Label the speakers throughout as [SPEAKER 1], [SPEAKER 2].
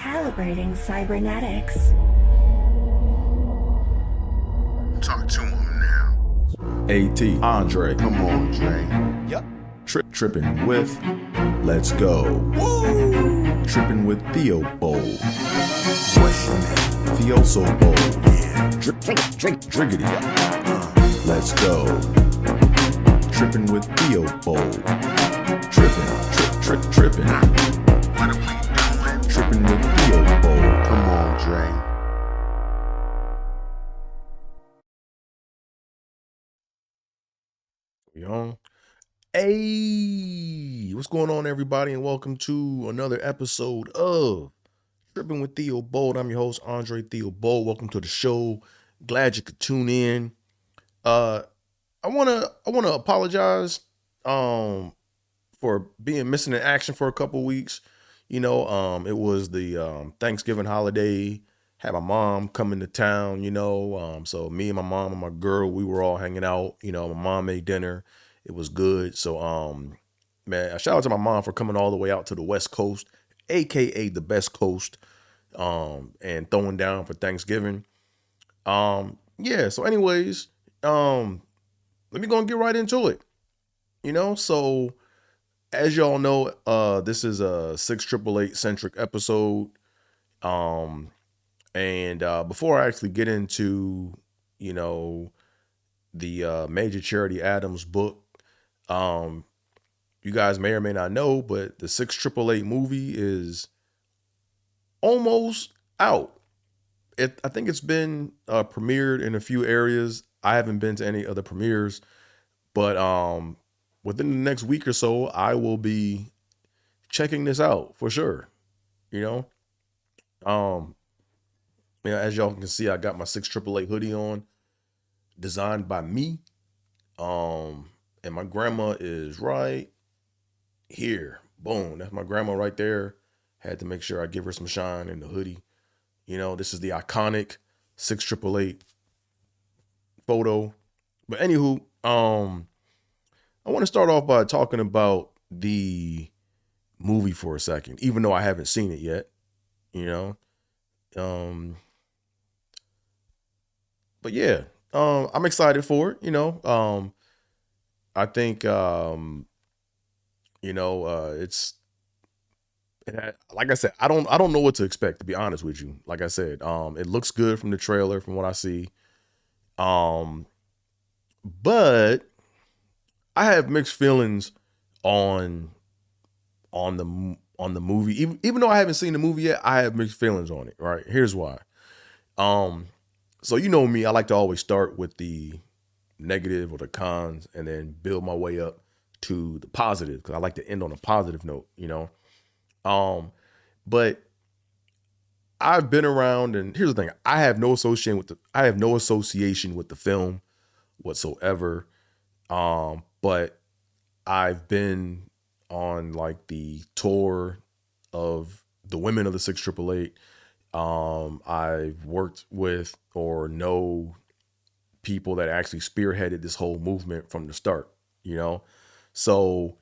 [SPEAKER 1] Calibrating cybernetics.
[SPEAKER 2] Talk to him now.
[SPEAKER 3] AT, Andre.
[SPEAKER 2] Come on, Dre.
[SPEAKER 3] Yep. Trippin with Let's Go. Woo! Trippin with Theobold.
[SPEAKER 2] What's your name?
[SPEAKER 3] Theo so bold.
[SPEAKER 2] Yeah.
[SPEAKER 3] Driggity. Let's go. Trippin with Theobold. Trippin.
[SPEAKER 2] What are we doing?
[SPEAKER 3] Trippin with Theobold.
[SPEAKER 2] Come on, Dre.
[SPEAKER 3] We on? Hey, what's going on, everybody, and welcome to another episode of Trippin with Theobold. I'm your host, Andre Theobold. Welcome to the show. Glad you could tune in. I wanna apologize for being missing in action for a couple weeks. It was the Thanksgiving holiday. Had my mom coming to town, so me and my mom and my girl, we were all hanging out. My mom made dinner. It was good. So, man, a shout out to my mom for coming all the way out to the West Coast, AKA the best coast, and throwing down for Thanksgiving. So anyways, let me go and get right into it. So as y'all know, this is a 6888 centric episode. And before I actually get into, the Major Charity Adams book, you guys may or may not know, but the 6888 movie is almost out. I think it's been premiered in a few areas. I haven't been to any other premieres, but within the next week or so, I will be checking this out for sure. As y'all can see, I got my 6888 hoodie on, designed by me. And my grandma is right here. Boom. That's my grandma right there. Had to make sure I give her some shine in the hoodie. This is the iconic 6888 photo. But anywho, I want to start off by talking about the movie for a second, even though I haven't seen it yet, but yeah, I'm excited for it, I think, like I said, I don't know what to expect, to be honest with you. Like I said, it looks good from the trailer, from what I see. But I have mixed feelings on the movie. Even though I haven't seen the movie yet, I have mixed feelings on it. Right? Here's why. So me, I like to always start with the negative or the cons and then build my way up to the positive, because I like to end on a positive note, But I've been around, and here's the thing: I have no association with the film whatsoever. But I've been on like the tour of the women of the 6888. I've worked with or know people that actually spearheaded this whole movement from the start, So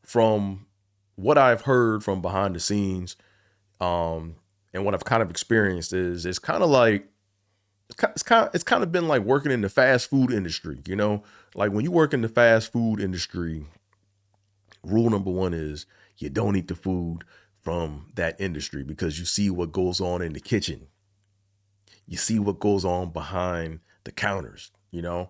[SPEAKER 3] from what I've heard from behind the scenes, and what I've kind of experienced is it's kind of been like working in the fast food industry, like when you work in the fast food industry, rule number one is you don't eat the food from that industry, because you see what goes on in the kitchen. You see what goes on behind the counters, and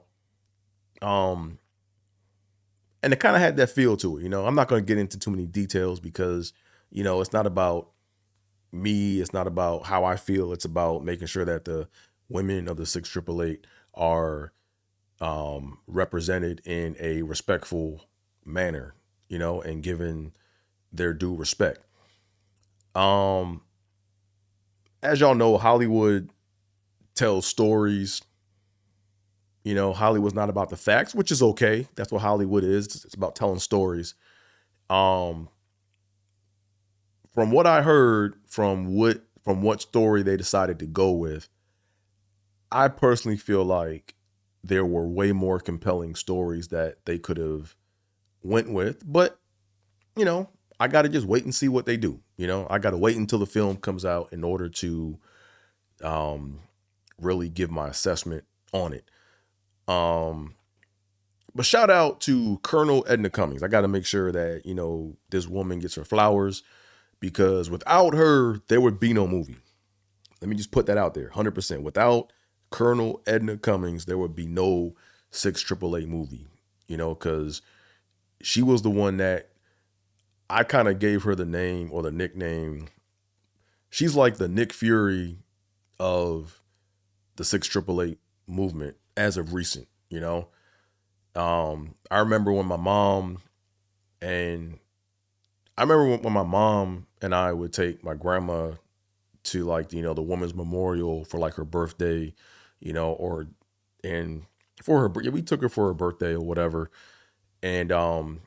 [SPEAKER 3] it kind of had that feel to it. I'm not going to get into too many details because, it's not about me. It's not about how I feel. It's about making sure that the women of the 6888 are represented in a respectful manner, and given their due respect. As y'all know, Hollywood tells stories. Hollywood's not about the facts, which is okay. That's what Hollywood is. It's about telling stories. From what I heard, from what story they decided to go with, I personally feel like there were way more compelling stories that they could have went with, but I got to just wait and see what they do. You know, I got to wait until the film comes out in order to really give my assessment on it. But shout out to Colonel Edna Cummings. I got to make sure that, you know, this woman gets her flowers, because without her, there would be no movie. Let me just put that out there, 100%. Without Colonel Edna Cummings, there would be no 6AAA movie, you know, because she was the one that I kind of gave her the name or the nickname. She's like the Nick Fury of the 6AAA movement as of recent, you know. I remember when my mom and I would take my grandma to, like, you know, the woman's memorial for like her birthday, you know, and for her, we took her for her birthday or whatever. And,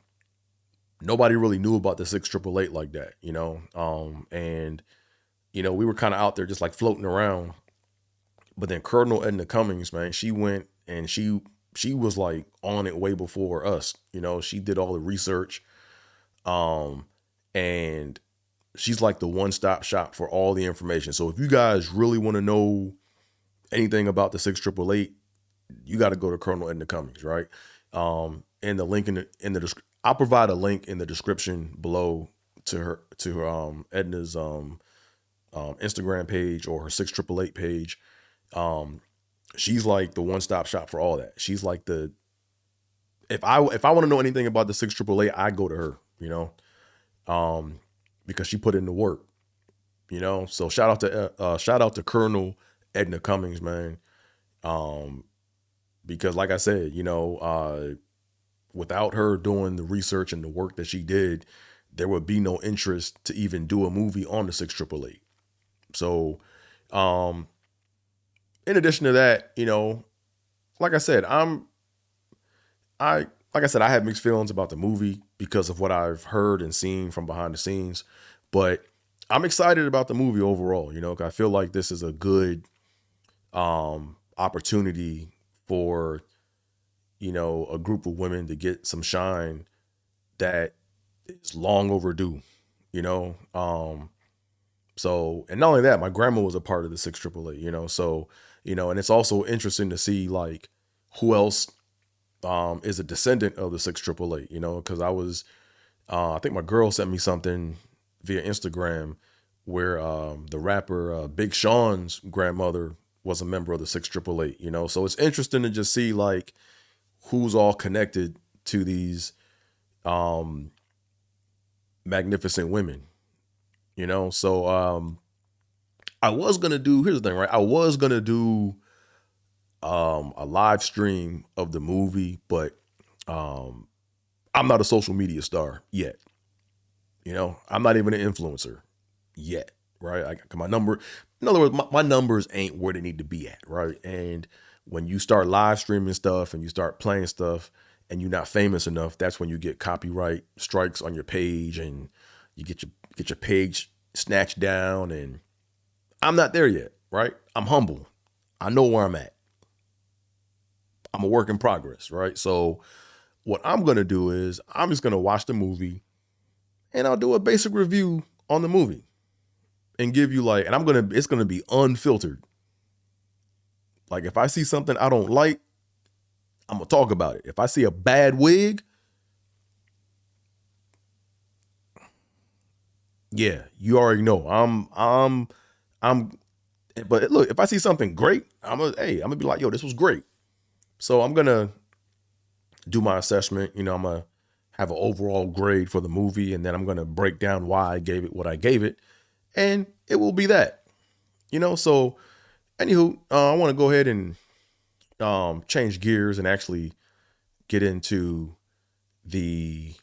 [SPEAKER 3] nobody really knew about the 6AAA like that, you know? And, you know, we were kind of out there just like floating around, but then Colonel Edna Cummings, man, she went and she was like on it way before us, you know. She did all the research, and she's like the one-stop shop for all the information. So if you guys really want to know anything about the 6AAA, you got to go to Colonel Edna Cummings, right? And the link I'll provide a link in the description below to her Edna's Instagram page or her 6AAA page. She's like the one-stop shop for all that. She's like if I want to know anything about the 6AAA, I go to her, you know, because she put in the work, you know. So shout out to Colonel Edna Cummings, man. Because like I said, you know, without her doing the research and the work that she did, there would be no interest to even do a movie on the 6AAA. So, in addition to that, you know, like I said, I have mixed feelings about the movie because of what I've heard and seen from behind the scenes, but I'm excited about the movie overall. You know, I feel like this is a good opportunity for, you know, a group of women to get some shine that is long overdue, you know. So, and not only that, my grandma was a part of the 6AAA, you know, so, you know, and it's also interesting to see like who else is a descendant of the 6AAA, you know, because I think my girl sent me something via Instagram where the rapper Big Sean's grandmother was a member of the 6AAA, you know. So it's interesting to just see like who's all connected to these magnificent women, you know. So here's the thing, right? I was gonna do a live stream of the movie, but I'm not a social media star yet. You know, I'm not even an influencer yet, right? In other words, my numbers ain't where they need to be at, right? And when you start live streaming stuff and you start playing stuff and you're not famous enough, that's when you get copyright strikes on your page and you get your page snatched down. And I'm not there yet, right? I'm humble. I know where I'm at. I'm a work in progress, right? So what I'm going to do is I'm just going to watch the movie and I'll do a basic review on the movie and give you like, and it's going to be unfiltered. Like if I see something I don't like, I'm going to talk about it. If I see a bad wig, yeah, you already know. But look, if I see something great, I'm gonna be like, yo, this was great. So I'm gonna do my assessment. You know, I'm gonna have an overall grade for the movie, and then I'm gonna break down why I gave it what I gave it, and it will be that. You know, so anywho, I want to go ahead and change gears and actually get into the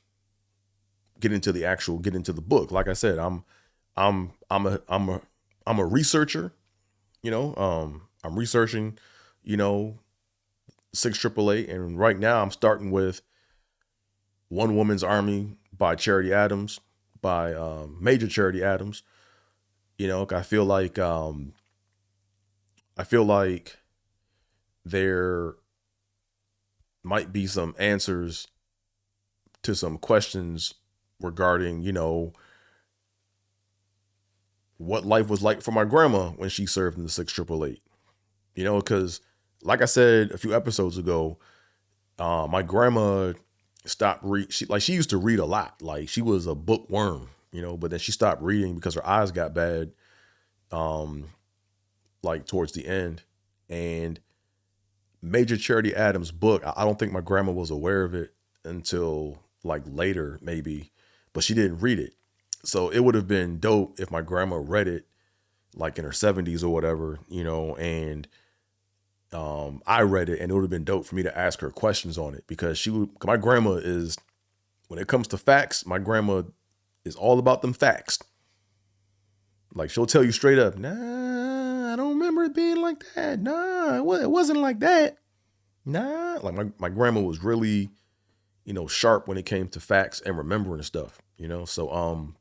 [SPEAKER 3] book. Like I said, I'm a researcher. You know, I'm researching, you know, 6AAA, and right now I'm starting with One Woman's Army by Major Charity Adams. You know, I feel like there might be some answers to some questions regarding, you know, what life was like for my grandma when she served in the 6 888. You know, because like I said a few episodes ago, my grandma stopped she used to read a lot. Like she was a bookworm, you know, but then she stopped reading because her eyes got bad, like towards the end. And Major Charity Adams' book, I don't think my grandma was aware of it until like later, maybe, but she didn't read it. So it would have been dope if my grandma read it like in her 70s or whatever, you know, and I read it, and it would have been dope for me to ask her questions on it, because my grandma is, when it comes to facts, my grandma is all about them facts. Like she'll tell you straight up, nah, I don't remember it being like that. Nah, it wasn't like that. Nah, like my grandma was really, you know, sharp when it came to facts and remembering stuff, you know? So,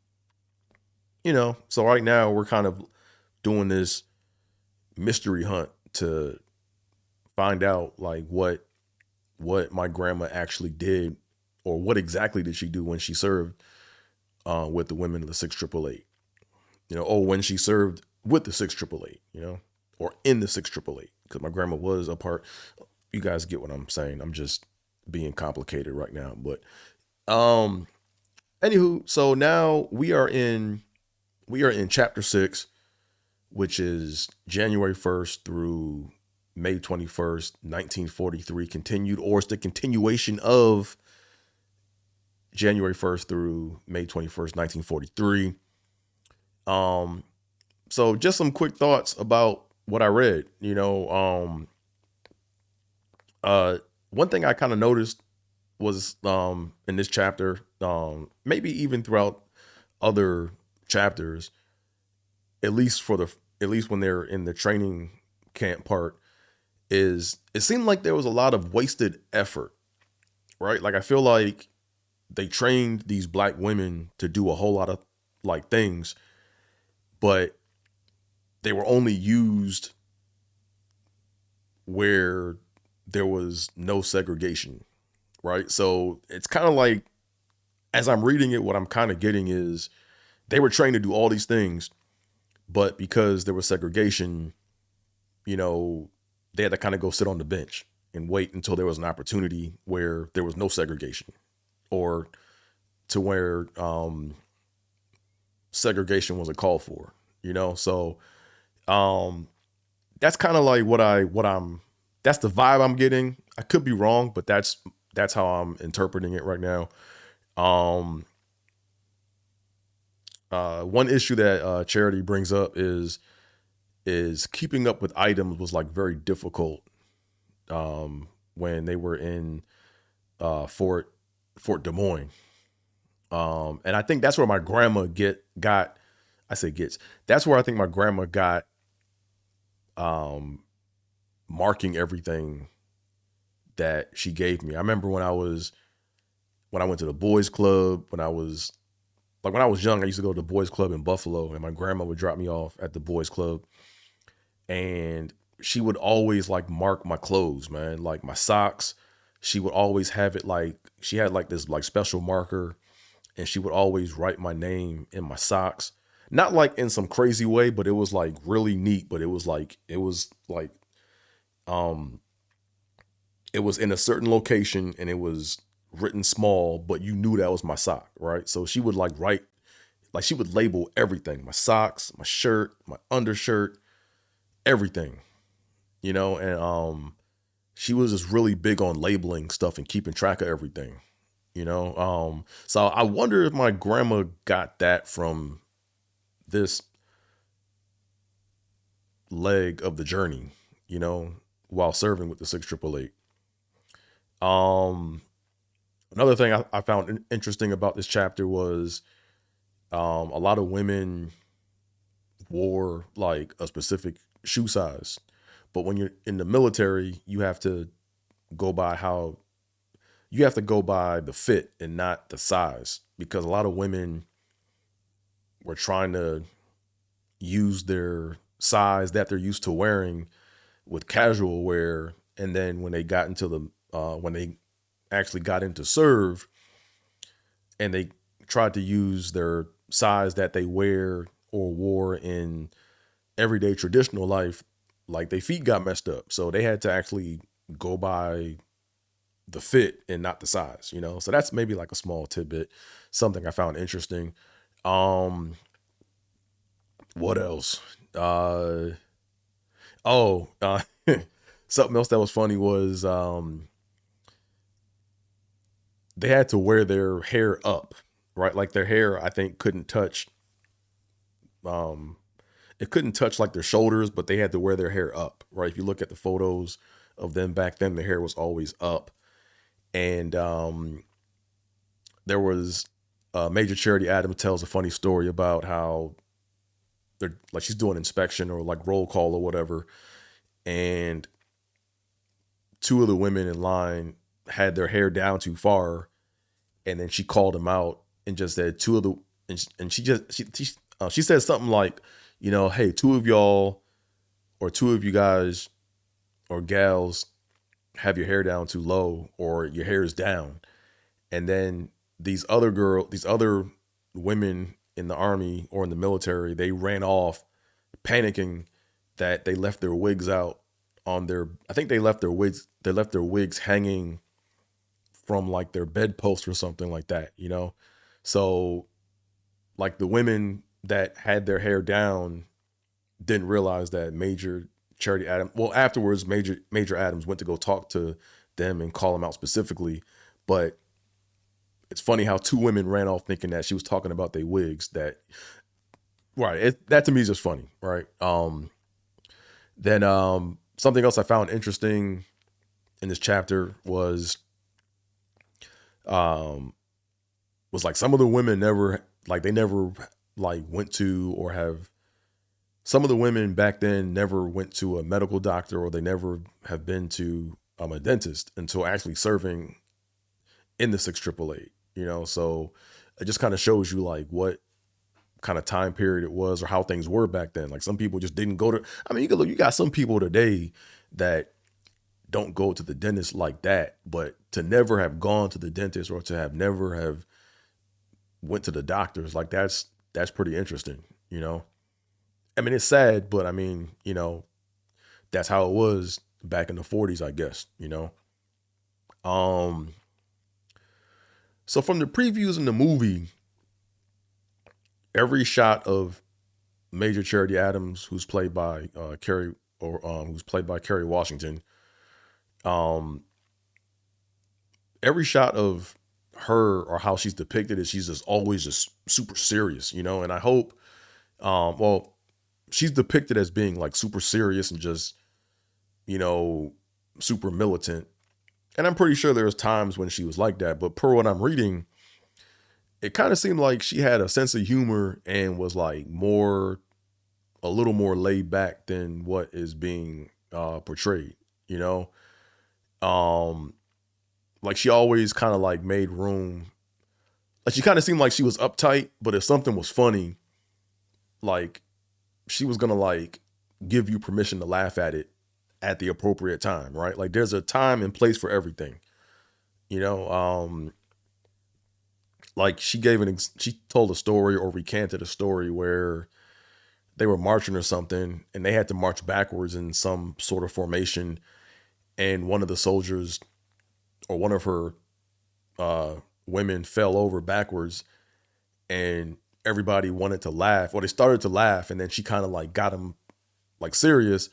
[SPEAKER 3] you know, so right now we're kind of doing this mystery hunt to find out like what my grandma actually did, or what exactly did she do when she served with the women of the 6 888. You know, or when she served with the 6 888, you know, or in the 6 888, because my grandma was a part. You guys get what I'm saying. I'm just being complicated right now. But anywho, so now we are in chapter 6, which is January 1st through May 21st, 1943 continued, or it's the continuation of January 1st through May 21st, 1943. So just some quick thoughts about what I read, you know. One thing I kind of noticed was in this chapter, maybe even throughout other chapters, at least when they're in the training camp part, is it seemed like there was a lot of wasted effort, right? Like I feel like they trained these black women to do a whole lot of like things, but they were only used where there was no segregation, right? So it's kind of like, as I'm reading it, what I'm kind of getting is they were trained to do all these things, but because there was segregation, you know, they had to kind of go sit on the bench and wait until there was an opportunity where there was no segregation, or to where segregation wasn't called for, you know? So that's kind of like that's the vibe I'm getting. I could be wrong, but that's how I'm interpreting it right now. One issue that Charity brings up is keeping up with items was like very difficult when they were in Fort Des Moines. And I think that's where my grandma that's where I think my grandma got marking everything that she gave me. I remember when I went to the boys club, when I was young, I used to go to the boys club in Buffalo, and my grandma would drop me off at the boys club, and she would always like mark my clothes, man, like my socks. She would always have it, like she had like this like special marker, and she would always write my name in my socks. Not like in some crazy way, but it was like really neat. But it was it was in a certain location, and it was written small, but you knew that was my sock, right? So she would like write, like she would label everything: my socks, my shirt, my undershirt, everything, you know. And she was just really big on labeling stuff and keeping track of everything, you know. So I wonder if my grandma got that from this leg of the journey, you know, while serving with the 6 888. Another thing I found interesting about this chapter was a lot of women wore like a specific shoe size, but when you're in the military, you have to go by the fit and not the size, because a lot of women were trying to use their size that they're used to wearing with casual wear, and then when they got into when they actually got into serve, and they tried to use their size that they wear or wore in everyday traditional life, like their feet got messed up. So they had to actually go by the fit and not the size, you know? So that's maybe like a small tidbit, something I found interesting. Um, what else? Oh, something else that was funny was they had to wear their hair up, right? Like their hair, I think, couldn't touch it couldn't touch like their shoulders, but they had to wear their hair up, right? If you look at the photos of them back then, their hair was always up. And there was Major Charity Adams tells a funny story about how they're like she's doing inspection or like roll call or whatever, and two of the women in line had their hair down too far, and then she called them out and just said two of the and she said something like, you know, hey, two of y'all or two of you guys or gals have your hair down too low or your hair is down. And then these other women in the army or in the military, they ran off panicking that they left their wigs out on their, I think they left their wigs hanging from like their bedpost or something like that, you know? So like the women that had their hair down didn't realize that Major Charity Adams, well, afterwards, Major Adams went to go talk to them and call them out specifically. But it's funny how two women ran off thinking that she was talking about their wigs. That to me is just funny, right? Then something else I found interesting in this chapter was like some of the women never went to or have. Some of the women back then never went to a medical doctor or they never have been to a dentist until actually serving in the 688, you know? So it just kind of shows you like what kind of time period it was or how things were back then. Like some people just didn't go to, I mean, you got some people today that don't go to the dentist like that, but to never have gone to the dentist or to have never have went to the doctors, like that's pretty interesting, you know? I mean, it's sad, but I mean, you know, that's how it was back in the 40s, I guess, you know? So from the previews in the movie, every shot of Major Charity Adams, who's played by Kerry Washington, every shot of her or how she's depicted is she's just always just super serious, you know? And I hope, she's depicted as being like super serious and just, you know, super militant. And I'm pretty sure there's times when she was like that, but per what I'm reading, it kind of seemed like she had a sense of humor and was like a little more laid back than what is being portrayed, you know? Like she always kind of like made room. Like she kind of seemed like she was uptight, but if something was funny, like she was gonna like give you permission to laugh at it at the appropriate time, right? Like there's a time and place for everything, you know? Like she told a story or recanted a story where they were marching or something and they had to march backwards in some sort of formation. And one of the soldiers or one of her women fell over backwards and everybody wanted to laugh, or they started to laugh, and then she kind of like got them like serious.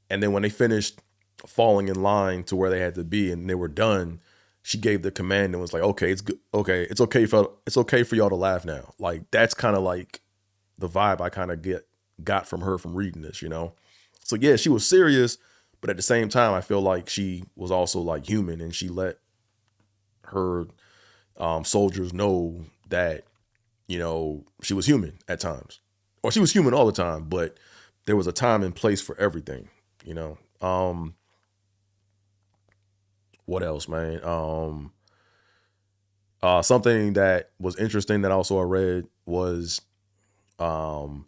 [SPEAKER 3] And then when they finished falling in line to where they had to be and they were done, she gave the command and was like, okay, it's good. Okay. It's okay for y'all to laugh now. Like, that's kind of like the vibe I kind of got from her from reading this, you know? So yeah, she was serious, but at the same time, I feel like she was also like human, and she let her soldiers know that, you know, she was human at times, or she was human all the time, but there was a time and place for everything, you know? What else, man? Something that was interesting that also I read was, how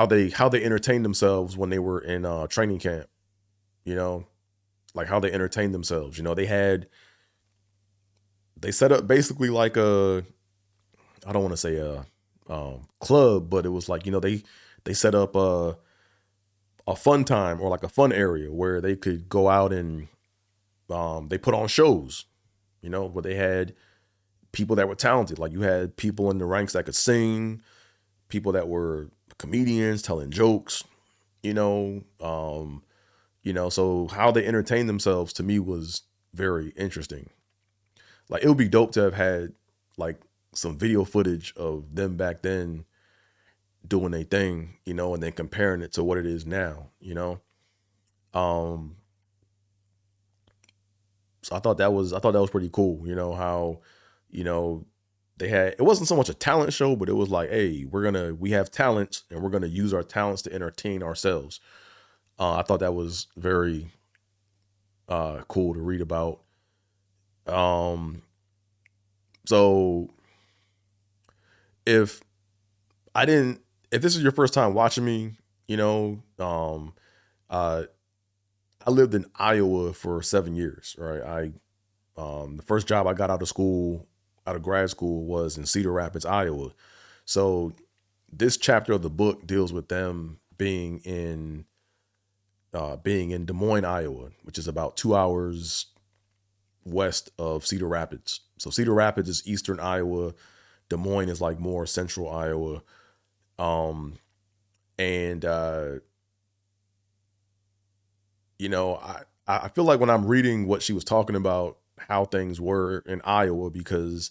[SPEAKER 3] they entertained themselves when they were in training camp, you know, like how they entertained themselves. You know, they set up basically like I don't want to say club, but it was like, they set up a fun time or like a fun area where they could go out and they put on shows, where they had people that were talented. Like you had people in the ranks that could sing, people that were comedians telling jokes, so how they entertained themselves to me was very interesting. Like it would be dope to have had like some video footage of them back then doing a thing, and then comparing it to what it is now, Um, so I thought that was pretty cool, how, you know, it wasn't so much a talent show, but it was like, hey, we have talents and we're gonna use our talents to entertain ourselves. I thought that was very cool to read about. Um, so if I didn't, if this is your first time watching me, uh, I lived in Iowa for 7 years, right? The first job I got out of grad school was in Cedar Rapids, Iowa. So this chapter of the book deals with them being in Des Moines, Iowa, which is about 2 hours west of Cedar Rapids. So Cedar Rapids is eastern Iowa. Des Moines is like more central Iowa. Um, and I feel like when I'm reading what she was talking about, how things were in Iowa, because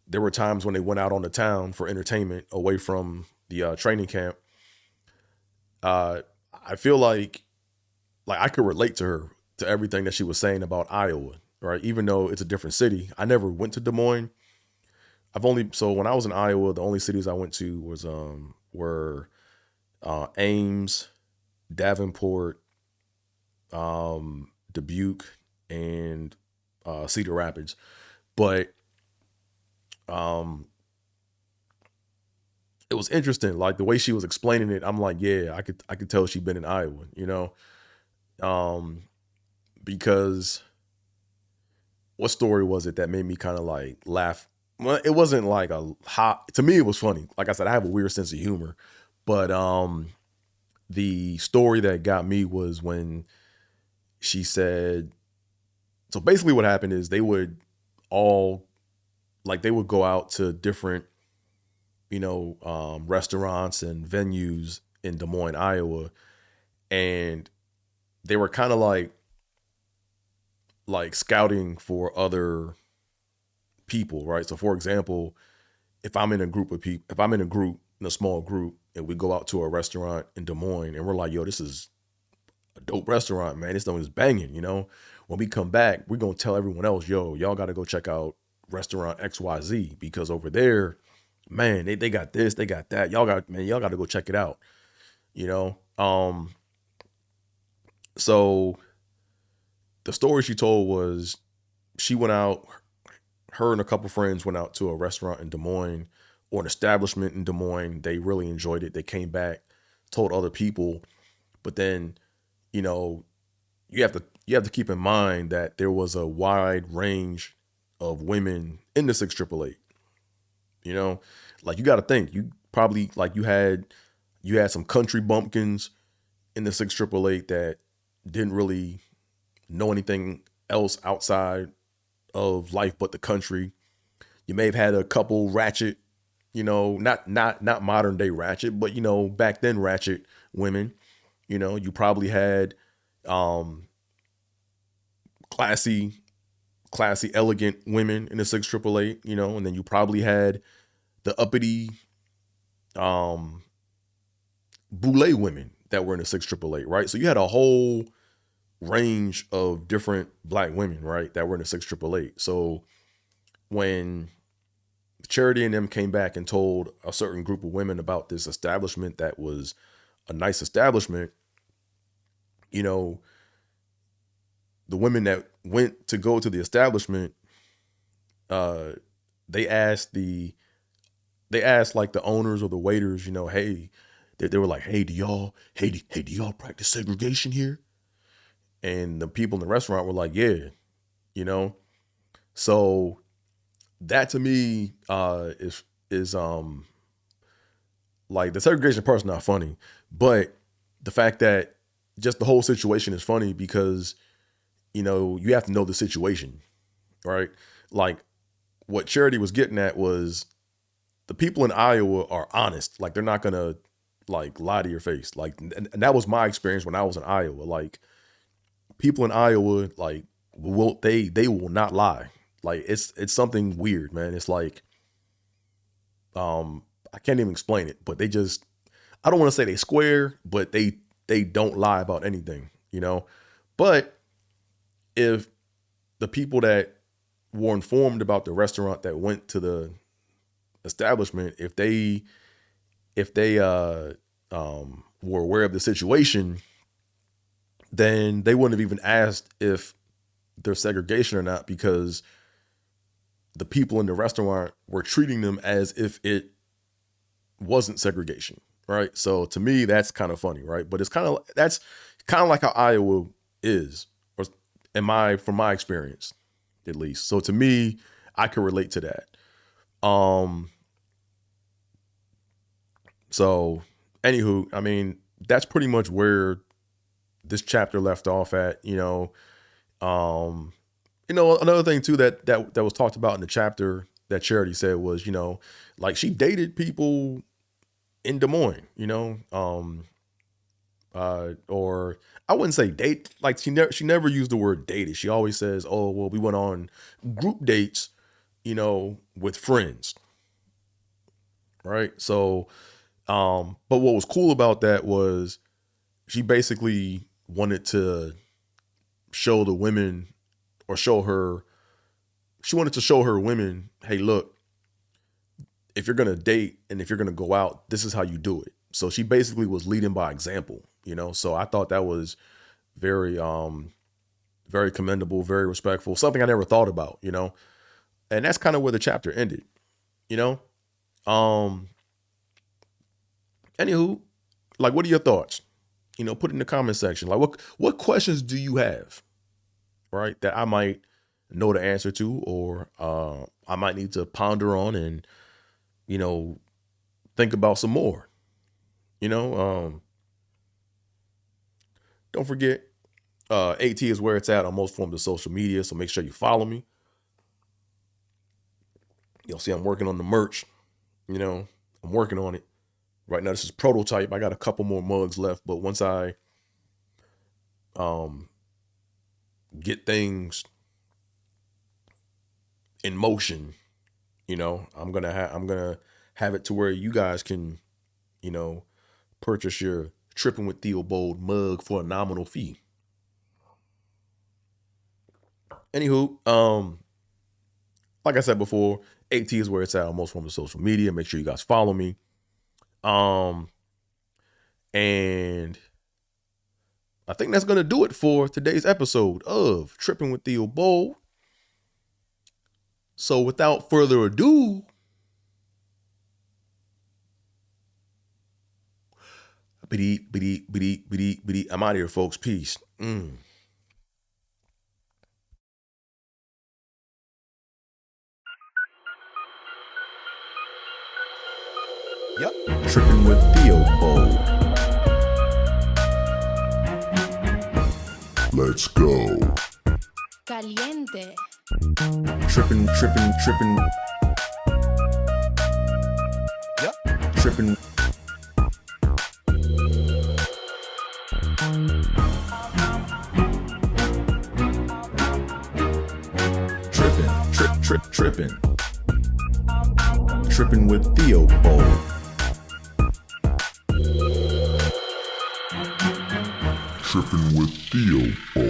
[SPEAKER 3] there were times when they went out on the town for entertainment away from the training camp. I feel like I could relate to her, to everything that she was saying about Iowa, right? Even though it's a different city. I never went to Des Moines. So when I was in Iowa, the only cities I went to were Ames, Davenport, Dubuque, and Cedar Rapids. But it was interesting, like the way she was explaining it. I'm like, yeah, I could tell she'd been in Iowa, because what story was it that made me kind of like laugh? Well, it wasn't like to me, it was funny. Like I said, I have a weird sense of humor, but the story that got me was when she said, so basically what happened is they would go out to different, restaurants and venues in Des Moines, Iowa. And they were kind of like scouting for other people, right? So for example, if I'm in a group of people, in a small group, and we go out to a restaurant in Des Moines and we're like, yo, this is a dope restaurant, man. This thing is banging, When we come back, we're going to tell everyone else, yo, y'all got to go check out restaurant XYZ, because over there, man, they got this, they got that. Y'all got to go check it out, So the story she told was she went out, her and a couple friends went out to a restaurant in Des Moines, or an establishment in Des Moines. They really enjoyed it. They came back, told other people, but then, you have to keep in mind that there was a wide range of women in the 6 888. Like you got to think, you probably you had some country bumpkins in the 6 888 that didn't really know anything else outside of life but the country. You may have had a couple ratchet, not modern day ratchet, but back then ratchet women. You probably had classy, elegant women in the 6 888, and then you probably had the uppity boule women that were in the 6 888, right? So you had a whole range of different black women, right, that were in the 6 888. So when Charity and them came back and told a certain group of women about this establishment that was a nice establishment, the women that went to go to the establishment, they asked like the owners or the waiters, hey, they were like, hey, do y'all practice segregation here? And the people in the restaurant were like, yeah, so that to me is Like the segregation part's not funny, but the fact that just the whole situation is funny because, you know, you have to know the situation, right? Like what Charity was getting at was the people in Iowa are honest. Like they're not going to like lie to your face. Like, and that was my experience when I was in Iowa. Like people in Iowa, like they will not lie. Like it's something weird, man. It's like, I can't even explain it, but they just, I don't want to say they square, but they don't lie about anything, you know? But if the people that were informed about the restaurant that went to the establishment, if they were aware of the situation, then they wouldn't have even asked if there's segregation or not, because the people in the restaurant were treating them as if it wasn't segregation, right? So to me, that's kind of funny, right? But that's kind of like how Iowa is, or from my experience, at least. So to me, I can relate to that. So anywho, I mean, that's pretty much where this chapter left off at, you know. Another thing too that was talked about in the chapter that Charity said was, you know, like she dated people in Des Moines, you know, or I wouldn't say date, like she never used the word dated. She always says, oh, well, we went on group dates, you know, with friends. Right. So, but what was cool about that was she basically wanted to show the women, or she wanted to show her women, hey, look, if you're going to date and if you're going to go out, this is how you do it. So she basically was leading by example, you know? So I thought that was very, very commendable, very respectful, something I never thought about, you know? And that's kind of where the chapter ended, you know? Anywho, like, what are your thoughts? You know, put it in the comment section. Like, what questions do you have, right, that I might know the answer to, or I might need to ponder on and, you know, think about some more, you know? Don't forget, AT is where it's at on most forms of social media, so make sure you follow me. You'll see I'm working on the merch, you know, I'm working on it. Right now, this is prototype. I got a couple more mugs left, but once I get things in motion, you know, I'm gonna have it to where you guys can, you know, purchase your Trippin with Theobold mug for a nominal fee. Anywho, like I said before, AT is where it's at on most forms of social media. Make sure you guys follow me. And I think that's going to do it for today's episode of Trippin with Theobold. So without further ado, I'm out of here, folks. Peace. Yep. Trippin with Theobold.
[SPEAKER 2] Let's go.
[SPEAKER 4] Caliente.
[SPEAKER 3] Trippin. Yep. Trippin. Trippin. Trippin with Theobold.
[SPEAKER 2] Trippin with Theobold.